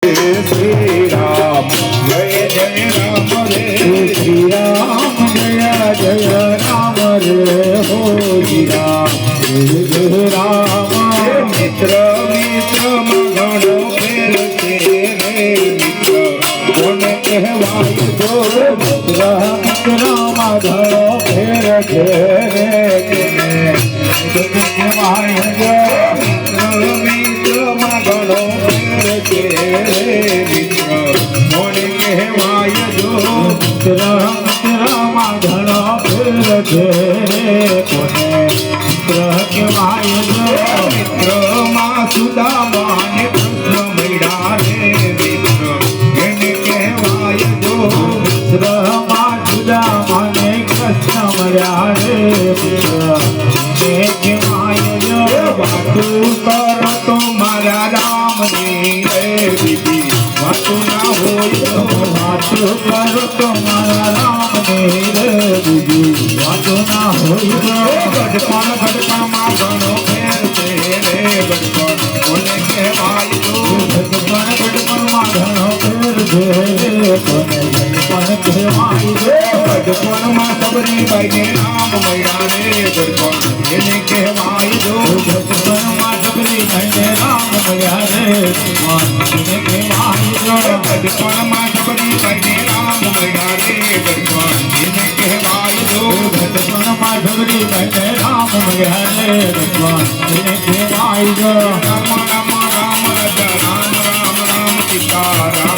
श्री राम जय जय राम रे श्री राम जय जय राम रे हो श्री राम जय जय राम मित्र मित्र मगणो फेर से रे मित्र कोण कहवाय दो मित्र मित्र मगणो फेर से रे कोण कहवाय दो मित्र मित्र मगणो फेर से रे मित्र कोण कहवाय दो मित्र मित्र मगणो फेर से रे कोण मित्र कहवाय दो मित्र मा सुदामाने कृष्ण मैडा रे मित्र એને કહેવાય દો મિત્ર માં સુદામાને કૃષ્ણ મળ્યા રે મિત્ર એને કહેવાય દો વાતું કરો તો મારા રામની રે બીજી વાતું ના હોય તો વાતું કરો તો મારા રામની રે બીજી વાતું ના હોય તો ગડપણ માં ઘણો ફેર છે રે ગડપણ કોને કહેવાય દો ગડપણ માં ઘણો ફેર છે રે કોને ગડપણ કહેવાય દો ગડપણ માં સબરી બાઈને રામ મળ્યા રે ગડપણ એને કહેવાય દો ગડપણ માં સબરી બાઈને રામ મળ્યા રે એને કહેવાય દો ગડપણ માં સબરી બાઈને રામ મળ્યા રે ગડપણ એને કહેવાય દો ગડપણ માં સબરી બાઈને રામ મળ્યા રે ગડપણ એને કહેવાય દો રામ રામ રામ રાજા રામ રામ રામ સીતા રામ